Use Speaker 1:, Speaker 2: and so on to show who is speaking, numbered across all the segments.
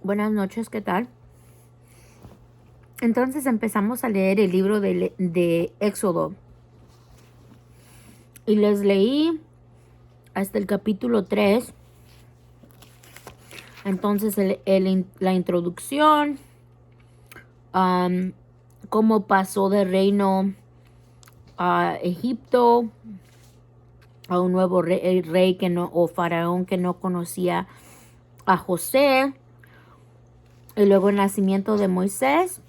Speaker 1: Buenas noches, ¿qué tal? Entonces empezamos a leer el libro de Éxodo. Y les leí hasta el capítulo 3. Entonces la introducción, cómo pasó de reino a Egipto, a un nuevo rey que no, o faraón que no conocía a José. Y luego el nacimiento de Moisés.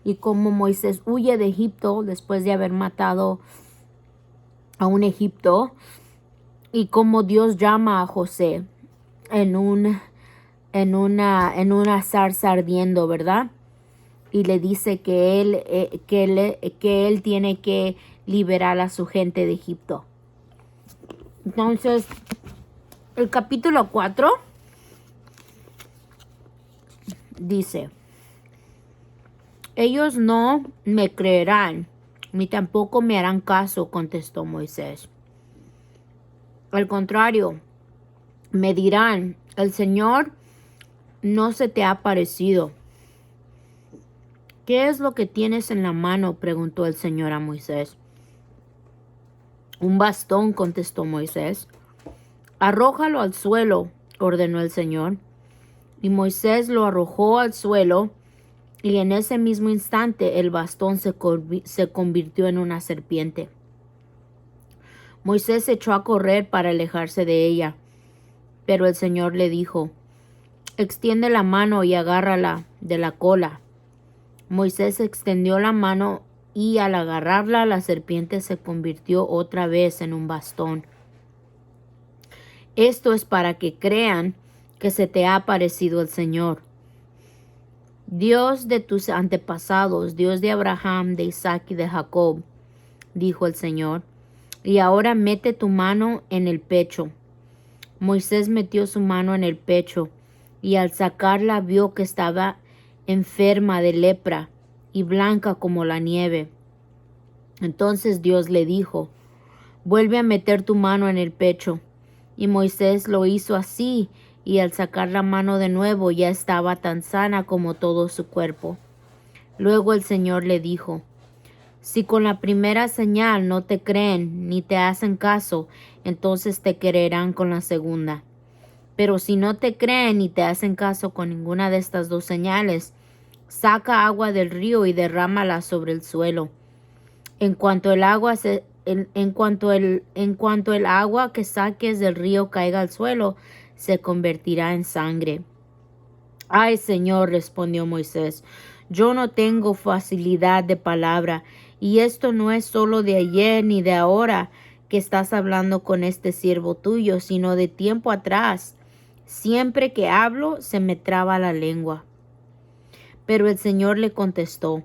Speaker 1: Y cómo Moisés huye de Egipto después de haber matado a un Egipto. Y cómo Dios llama a José en una zarza ardiendo, ¿verdad? Y le dice que él tiene que liberar a su gente de Egipto. Entonces, el capítulo 4 dice: ellos no me creerán, ni tampoco me harán caso, contestó Moisés. Al contrario, me dirán: el Señor no se te ha aparecido. ¿Qué es lo que tienes en la mano?, preguntó el Señor a Moisés. Un bastón, contestó Moisés. Arrójalo al suelo, ordenó el Señor. Y Moisés lo arrojó al suelo, y en ese mismo instante el bastón se convirtió en una serpiente. Moisés se echó a correr para alejarse de ella, pero el Señor le dijo: extiende la mano y agárrala de la cola. Moisés extendió la mano y al agarrarla la serpiente se convirtió otra vez en un bastón. Esto es para que crean que se te ha aparecido el Señor, Dios de tus antepasados, Dios de Abraham, de Isaac y de Jacob, dijo el Señor. Y ahora mete tu mano en el pecho. Moisés metió su mano en el pecho y al sacarla vio que estaba enferma de lepra y blanca como la nieve. Entonces Dios le dijo: vuelve a meter tu mano en el pecho. Y Moisés lo hizo así, y al sacar la mano de nuevo ya estaba tan sana como todo su cuerpo. Luego el Señor le dijo: si con la primera señal no te creen ni te hacen caso, entonces te creerán con la segunda. Pero si no te creen ni te hacen caso con ninguna de estas dos señales, saca agua del río y derrámala sobre el suelo. En cuanto el agua que saques del río caiga al suelo, se convertirá en sangre. Ay, Señor, respondió Moisés, yo no tengo facilidad de palabra, y esto no es solo de ayer ni de ahora que estás hablando con este siervo tuyo, sino de tiempo atrás. Siempre que hablo se me traba la lengua. Pero el Señor le contestó: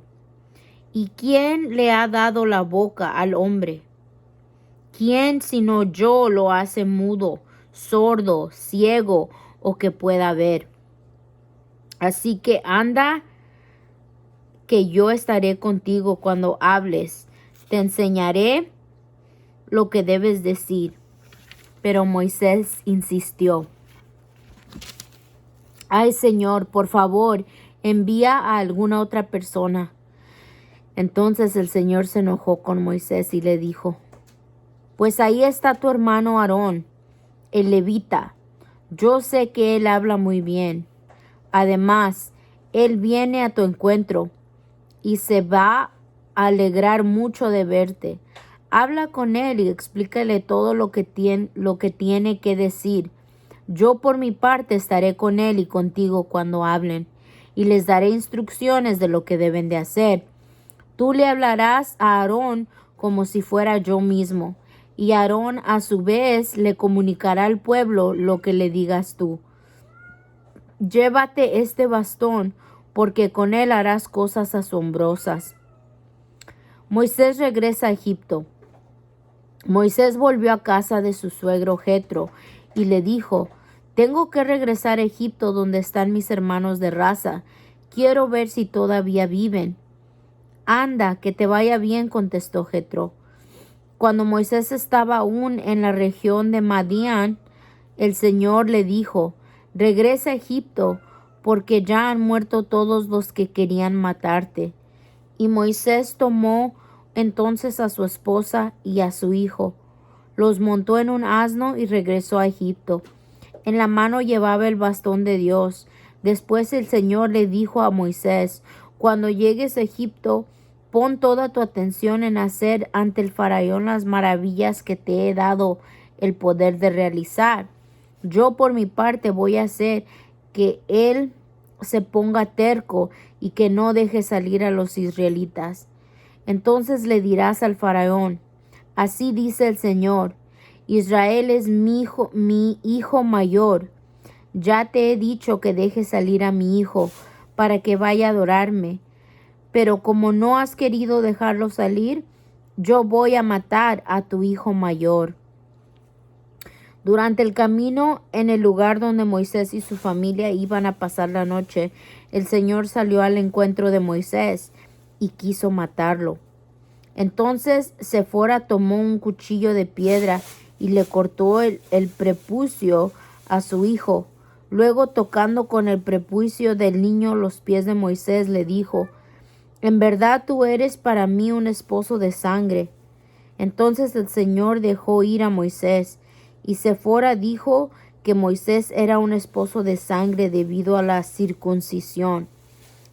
Speaker 1: ¿y quién le ha dado la boca al hombre? ¿Quién sino yo lo hace mudo, sordo, ciego o que pueda ver? Así que anda, que yo estaré contigo cuando hables. Te enseñaré lo que debes decir. Pero Moisés insistió: ay, Señor, por favor, envía a alguna otra persona. Entonces el Señor se enojó con Moisés y le dijo: pues ahí está tu hermano Aarón, el levita. Yo sé que él habla muy bien. Además, él viene a tu encuentro y se va a alegrar mucho de verte. Habla con él y explícale todo lo que tiene que decir. Yo por mi parte estaré con él y contigo cuando hablen, y les daré instrucciones de lo que deben de hacer. Tú le hablarás a Aarón como si fuera yo mismo, y Aarón a su vez le comunicará al pueblo lo que le digas tú. Llévate este bastón, porque con él harás cosas asombrosas. Moisés regresa a Egipto. Moisés volvió a casa de su suegro Jetro y le dijo: tengo que regresar a Egipto donde están mis hermanos de raza. Quiero ver si todavía viven. Anda, que te vaya bien, contestó Jetro. Cuando Moisés estaba aún en la región de Madián, el Señor le dijo: regresa a Egipto, porque ya han muerto todos los que querían matarte. Y Moisés tomó entonces a su esposa y a su hijo, los montó en un asno y regresó a Egipto. En la mano llevaba el bastón de Dios. Después el Señor le dijo a Moisés: cuando llegues a Egipto, pon toda tu atención en hacer ante el faraón las maravillas que te he dado el poder de realizar. Yo por mi parte voy a hacer que él se ponga terco y que no deje salir a los israelitas. Entonces le dirás al faraón: así dice el Señor, Israel es mi hijo mayor. Ya te he dicho que deje salir a mi hijo para que vaya a adorarme. Pero como no has querido dejarlo salir, yo voy a matar a tu hijo mayor. Durante el camino, en el lugar donde Moisés y su familia iban a pasar la noche, el Señor salió al encuentro de Moisés y quiso matarlo. Entonces Séfora tomó un cuchillo de piedra y le cortó el prepucio a su hijo. Luego, tocando con el prepucio del niño los pies de Moisés, le dijo: en verdad tú eres para mí un esposo de sangre. Entonces el Señor dejó ir a Moisés, y Séfora dijo que Moisés era un esposo de sangre debido a la circuncisión.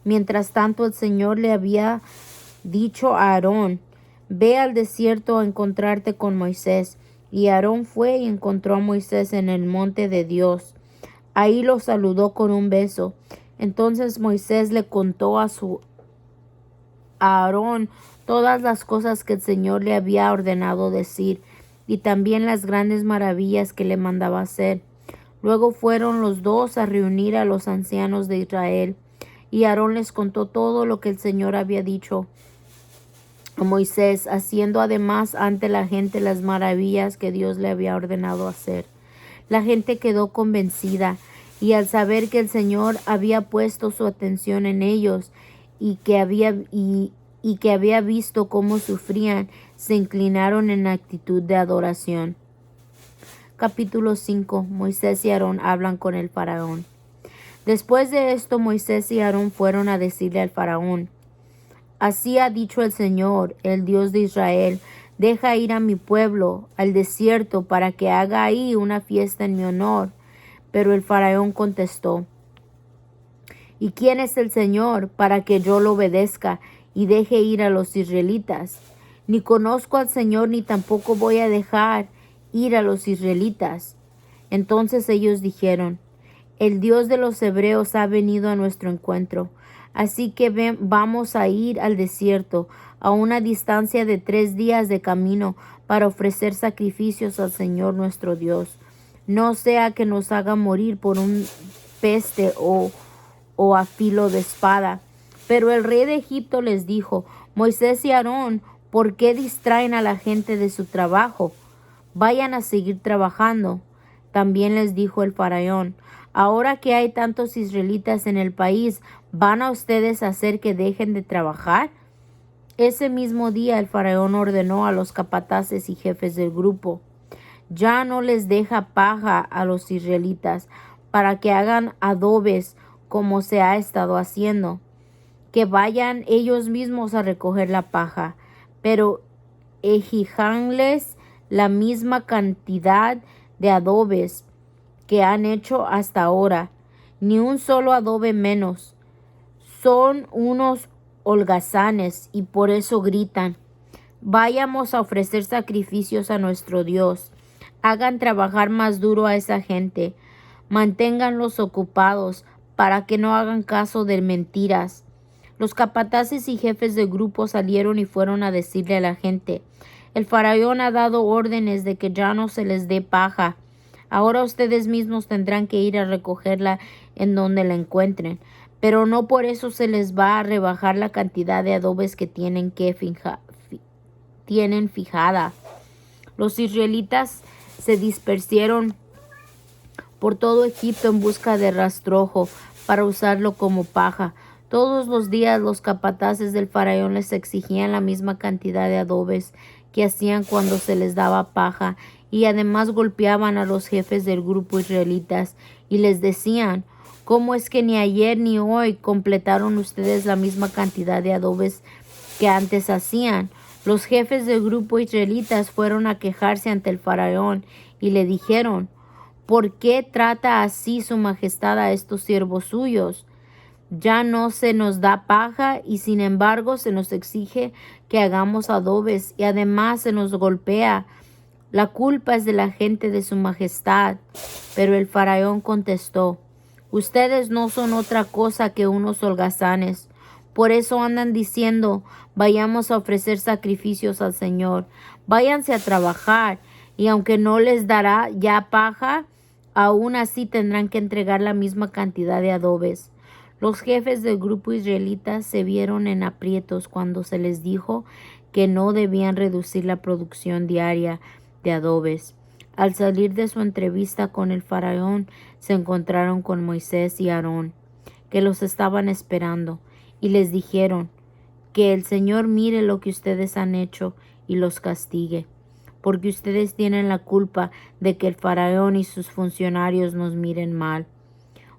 Speaker 1: Mientras tanto, el Señor le había dicho a Aarón: ve al desierto a encontrarte con Moisés. Y Aarón fue y encontró a Moisés en el monte de Dios. Ahí lo saludó con un beso. Entonces Moisés le contó a Aarón todas las cosas que el Señor le había ordenado decir, y también las grandes maravillas que le mandaba hacer. Luego fueron los dos a reunir a los ancianos de Israel, y Aarón les contó todo lo que el Señor había dicho a Moisés, haciendo además ante la gente las maravillas que Dios le había ordenado hacer. La gente quedó convencida, y al saber que el Señor había puesto su atención en ellos y que había visto cómo sufrían, se inclinaron en actitud de adoración. Capítulo 5. Moisés y Aarón hablan con el faraón. Después de esto, Moisés y Aarón fueron a decirle al faraón: así ha dicho el Señor, el Dios de Israel: deja ir a mi pueblo al desierto para que haga ahí una fiesta en mi honor. Pero el faraón contestó: ¿y quién es el Señor para que yo lo obedezca y deje ir a los israelitas? Ni conozco al Señor, ni tampoco voy a dejar ir a los israelitas. Entonces ellos dijeron: el Dios de los hebreos ha venido a nuestro encuentro. Así que vamos a ir al desierto, a una distancia de 3 días de camino, para ofrecer sacrificios al Señor nuestro Dios. No sea que nos haga morir por un peste o a filo de espada. Pero el rey de Egipto les dijo: Moisés y Aarón, ¿por qué distraen a la gente de su trabajo? Vayan a seguir trabajando. También les dijo el faraón: ahora que hay tantos israelitas en el país, ¿van a ustedes hacer que dejen de trabajar? Ese mismo día el faraón ordenó a los capataces y jefes del grupo: ya no les deja paja a los israelitas para que hagan adobes como se ha estado haciendo. Que vayan ellos mismos a recoger la paja, pero exíjanles la misma cantidad de adobes que han hecho hasta ahora, ni un solo adobe menos. Son unos holgazanes y por eso gritan. Vayamos a ofrecer sacrificios a nuestro Dios. Hagan trabajar más duro a esa gente. Manténganlos ocupados para que no hagan caso de mentiras. Los capataces y jefes de grupo salieron y fueron a decirle a la gente: el faraón ha dado órdenes de que ya no se les dé paja. Ahora ustedes mismos tendrán que ir a recogerla en donde la encuentren. Pero no por eso se les va a rebajar la cantidad de adobes que tienen fijada. Los israelitas se dispersaron por todo Egipto en busca de rastrojo para usarlo como paja. Todos los días los capataces del faraón les exigían la misma cantidad de adobes que hacían cuando se les daba paja, y además golpeaban a los jefes del grupo israelitas y les decían: ¿Cómo es que ni ayer ni hoy completaron ustedes la misma cantidad de adobes que antes hacían? Los jefes del grupo israelitas fueron a quejarse ante el faraón y le dijeron: ¿por qué trata así su majestad a estos siervos suyos? Ya no se nos da paja y sin embargo se nos exige que hagamos adobes y además se nos golpea. La culpa es de la gente de su majestad. Pero el faraón contestó: ustedes no son otra cosa que unos holgazanes. Por eso andan diciendo: vayamos a ofrecer sacrificios al Señor. Váyanse a trabajar, y aunque no les dará ya paja, aún así tendrán que entregar la misma cantidad de adobes. Los jefes del grupo israelita se vieron en aprietos cuando se les dijo que no debían reducir la producción diaria de adobes. Al salir de su entrevista con el faraón, se encontraron con Moisés y Aarón, que los estaban esperando, y les dijeron: que el Señor mire lo que ustedes han hecho y los castigue, porque ustedes tienen la culpa de que el faraón y sus funcionarios nos miren mal.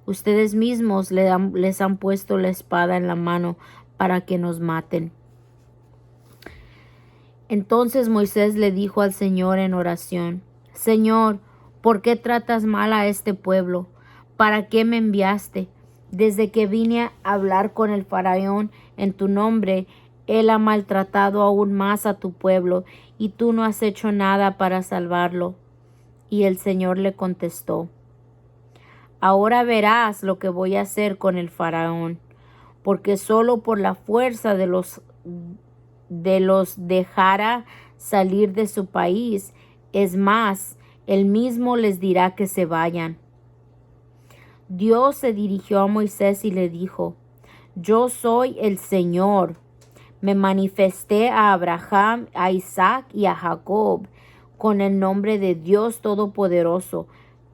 Speaker 1: Ustedes mismos les han puesto la espada en la mano para que nos maten. Entonces Moisés le dijo al Señor en oración: Señor, ¿por qué tratas mal a este pueblo? ¿Para qué me enviaste? Desde que vine a hablar con el faraón en tu nombre, él ha maltratado aún más a tu pueblo, y tú no has hecho nada para salvarlo. Y el Señor le contestó: ahora verás lo que voy a hacer con el faraón, porque solo por la fuerza de los dejara salir de su país. Es más, él mismo les dirá que se vayan. Dios se dirigió a Moisés y le dijo: yo soy el Señor. Me manifesté a Abraham, a Isaac y a Jacob con el nombre de Dios Todopoderoso,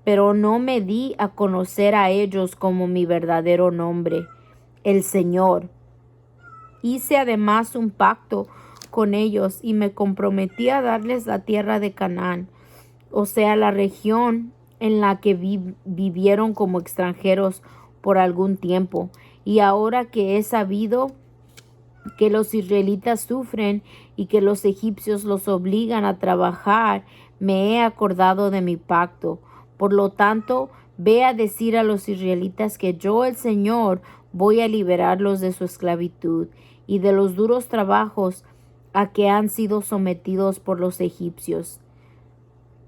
Speaker 1: pero no me di a conocer a ellos como mi verdadero nombre, el Señor. Hice además un pacto con ellos y me comprometí a darles la tierra de Canaán, o sea, la región en la que vivieron como extranjeros por algún tiempo. Y ahora que he sabido que los israelitas sufren y que los egipcios los obligan a trabajar, me he acordado de mi pacto. Por lo tanto, ve a decir a los israelitas que yo, el Señor, voy a liberarlos de su esclavitud y de los duros trabajos a que han sido sometidos por los egipcios.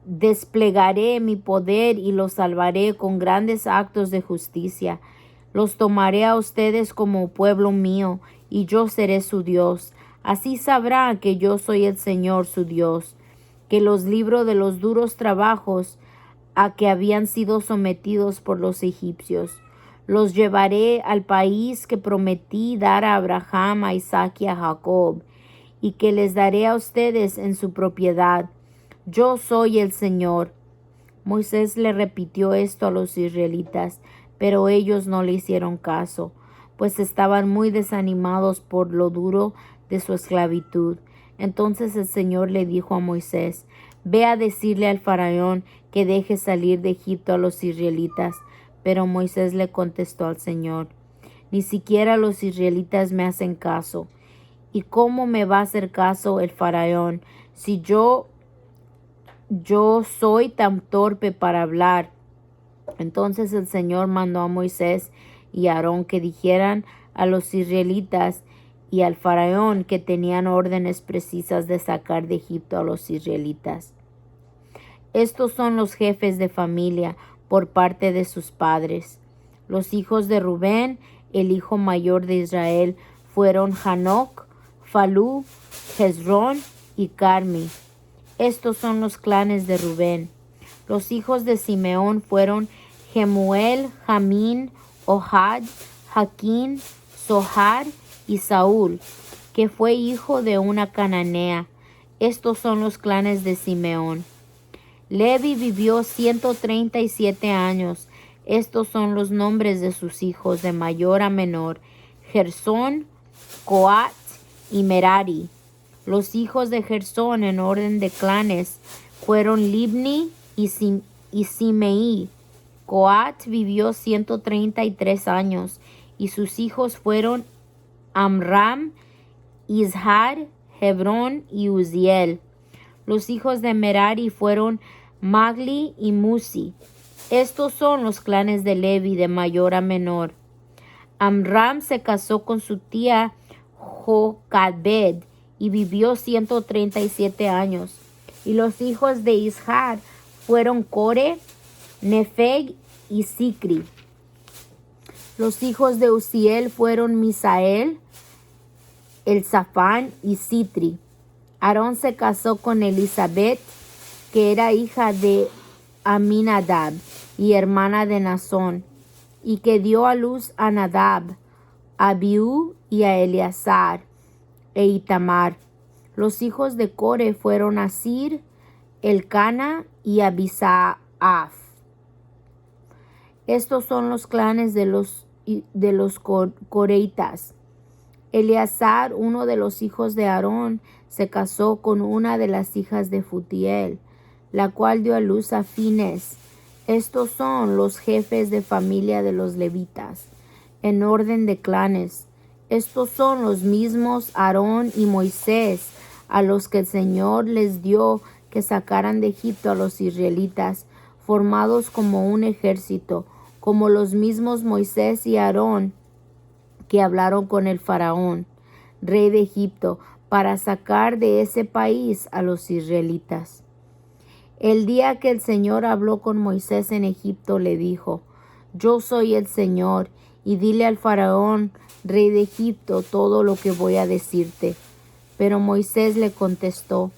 Speaker 1: Desplegaré mi poder y los salvaré con grandes actos de justicia. Los tomaré a ustedes como pueblo mío, y yo seré su Dios. Así sabrán que yo soy el Señor su Dios, que los libro de los duros trabajos a que habían sido sometidos por los egipcios. Los llevaré al país que prometí dar a Abraham, a Isaac y a Jacob, y que les daré a ustedes en su propiedad. Yo soy el Señor. Moisés le repitió esto a los israelitas, pero ellos no le hicieron caso, pues estaban muy desanimados por lo duro de su esclavitud. Entonces el Señor le dijo a Moisés: ve a decirle al faraón que deje salir de Egipto a los israelitas. Pero Moisés le contestó al Señor: ni siquiera los israelitas me hacen caso. ¿Y cómo me va a hacer caso el faraón si yo soy tan torpe para hablar? Entonces el Señor mandó a Moisés y a Aarón que dijeran a los israelitas y al faraón que tenían órdenes precisas de sacar de Egipto a los israelitas. Estos son los jefes de familia por parte de sus padres. Los hijos de Rubén, el hijo mayor de Israel, fueron Hanoc, Falú, Hezrón y Carmi. Estos son los clanes de Rubén. Los hijos de Simeón fueron Jemuel, Jamín, Ohad, Jaquín, Zohar y Saúl, que fue hijo de una cananea. Estos son los clanes de Simeón. Levi vivió 137 años. Estos son los nombres de sus hijos de mayor a menor: Gersón, Coat y Merari. Los hijos de Gersón en orden de clanes fueron Libni y Simei. Coat vivió 133 años, y sus hijos fueron Amram, Izhar, Hebrón y Uziel. Los hijos de Merari fueron Magli y Musi. Estos son los clanes de Levi de mayor a menor. Amram se casó con su tía Jocabed y vivió 137 años. Y los hijos de Izhar fueron Core, Nefeg y Sicri. Los hijos de Uziel fueron Misael, Elzafán y Sitri. Aarón se casó con Elizabeth, que era hija de Aminadab y hermana de Nazón, y que dio a luz a Nadab, a Abiú y a Eleazar e Itamar. Los hijos de Core fueron Asir, Elcana y Abisaaf. Estos son los clanes de los coreitas. Eleazar, uno de los hijos de Aarón, se casó con una de las hijas de Futiel, la cual dio a luz a Fines. Estos son los jefes de familia de los levitas, en orden de clanes. Estos son los mismos Aarón y Moisés, a los que el Señor les dio que sacaran de Egipto a los israelitas, formados como un ejército, como los mismos Moisés y Aarón, que hablaron con el faraón, rey de Egipto, para sacar de ese país a los israelitas. El día que el Señor habló con Moisés en Egipto, le dijo: Yo soy el Señor, y dile al faraón, rey de Egipto, todo lo que voy a decirte. Pero Moisés le contestó: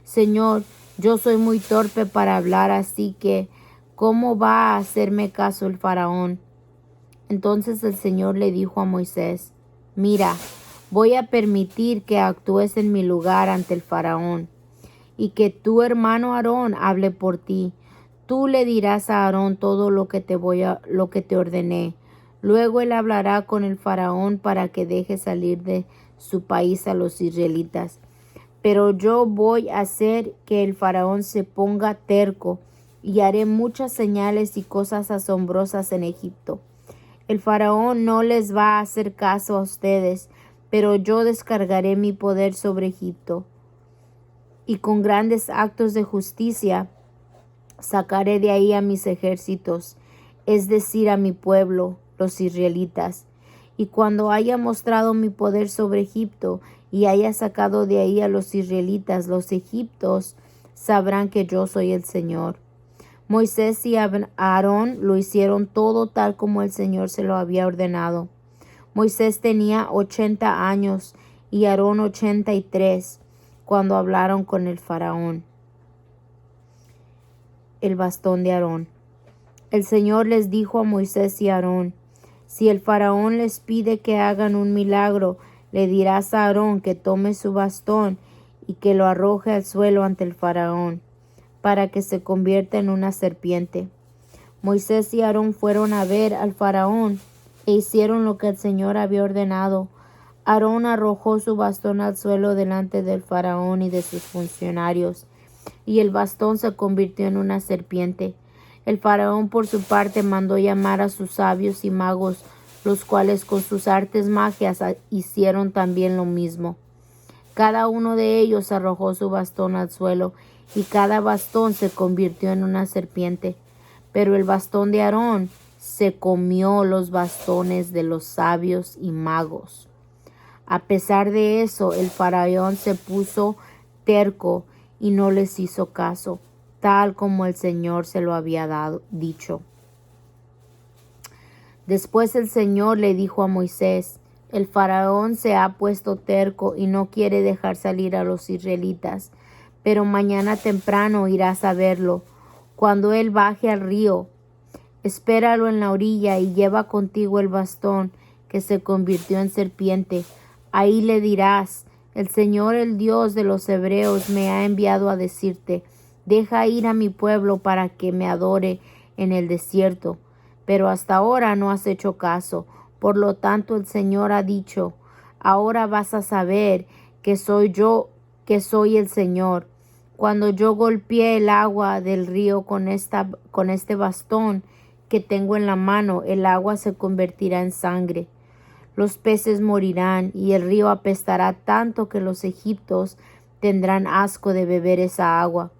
Speaker 1: Señor, yo soy muy torpe para hablar, así que ¿cómo va a hacerme caso el faraón? Entonces el Señor le dijo a Moisés: Mira, voy a permitir que actúes en mi lugar ante el faraón, y que tu hermano Aarón hable por ti. Tú le dirás a Aarón todo lo que te ordené. Luego él hablará con el faraón para que deje salir de su país a los israelitas. Pero yo voy a hacer que el faraón se ponga terco, y haré muchas señales y cosas asombrosas en Egipto. El faraón no les va a hacer caso a ustedes, pero yo descargaré mi poder sobre Egipto, y con grandes actos de justicia sacaré de ahí a mis ejércitos, es decir, a mi pueblo, los israelitas. Y cuando haya mostrado mi poder sobre Egipto y haya sacado de ahí a los israelitas, los egipcios sabrán que yo soy el Señor. Moisés y Aarón lo hicieron todo tal como el Señor se lo había ordenado. Moisés tenía 80 años y Aarón 83 cuando hablaron con el faraón. El bastón de Aarón. El Señor les dijo a Moisés y Aarón: Si el faraón les pide que hagan un milagro, le dirás a Aarón que tome su bastón y que lo arroje al suelo ante el faraón, para que se convierta en una serpiente. Moisés y Aarón fueron a ver al faraón e hicieron lo que el Señor había ordenado. Aarón arrojó su bastón al suelo delante del faraón y de sus funcionarios, y el bastón se convirtió en una serpiente. El faraón por su parte mandó llamar a sus sabios y magos, los cuales con sus artes magias hicieron también lo mismo. Cada uno de ellos arrojó su bastón al suelo, y cada bastón se convirtió en una serpiente. Pero el bastón de Aarón se comió los bastones de los sabios y magos. A pesar de eso, el faraón se puso terco y no les hizo caso, tal como el Señor se lo había dicho. Después el Señor le dijo a Moisés: El faraón se ha puesto terco y no quiere dejar salir a los israelitas, pero mañana temprano irás a verlo. Cuando él baje al río, espéralo en la orilla y lleva contigo el bastón que se convirtió en serpiente. Ahí le dirás: El Señor, el Dios de los hebreos, me ha enviado a decirte: Deja ir a mi pueblo para que me adore en el desierto. Pero hasta ahora no has hecho caso. Por lo tanto, el Señor ha dicho: Ahora vas a saber que soy yo, que soy el Señor. Cuando yo golpeé el agua del río con este bastón que tengo en la mano, el agua se convertirá en sangre. Los peces morirán y el río apestará tanto que los egipcios tendrán asco de beber esa agua.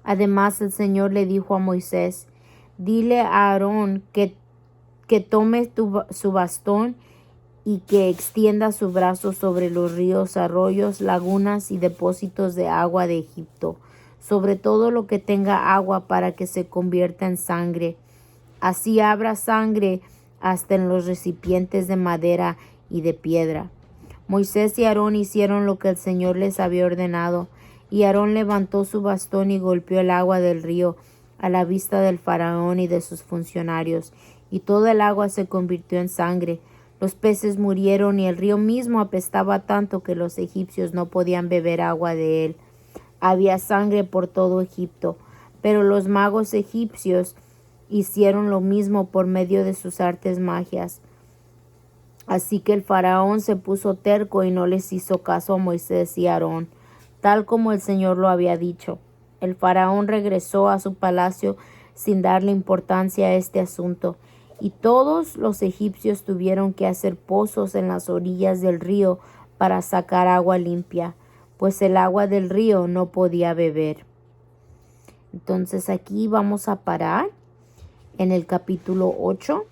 Speaker 1: Además el Señor le dijo a Moisés, dile a Aarón que tome su bastón y que extienda su brazo sobre los ríos, arroyos, lagunas y depósitos de agua de Egipto, sobre todo lo que tenga agua para que se convierta en sangre. Así habrá sangre hasta en los recipientes de madera y de piedra. Moisés y Aarón hicieron lo que el Señor les había ordenado, y Aarón levantó su bastón y golpeó el agua del río a la vista del faraón y de sus funcionarios, y toda el agua se convirtió en sangre. Los peces murieron y el río mismo apestaba tanto que los egipcios no podían beber agua de él. Había sangre por todo Egipto, pero los magos egipcios hicieron lo mismo por medio de sus artes magias. Así que el faraón se puso terco y no les hizo caso a Moisés y Aarón, tal como el Señor lo había dicho. El faraón regresó a su palacio sin darle importancia a este asunto, y todos los egipcios tuvieron que hacer pozos en las orillas del río para sacar agua limpia, pues el agua del río no podía beber. Entonces aquí vamos a parar en el capítulo 8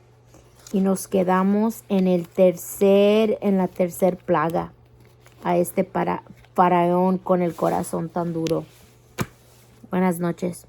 Speaker 1: y nos quedamos en la tercer plaga, a este faraón con el corazón tan duro. Buenas noches.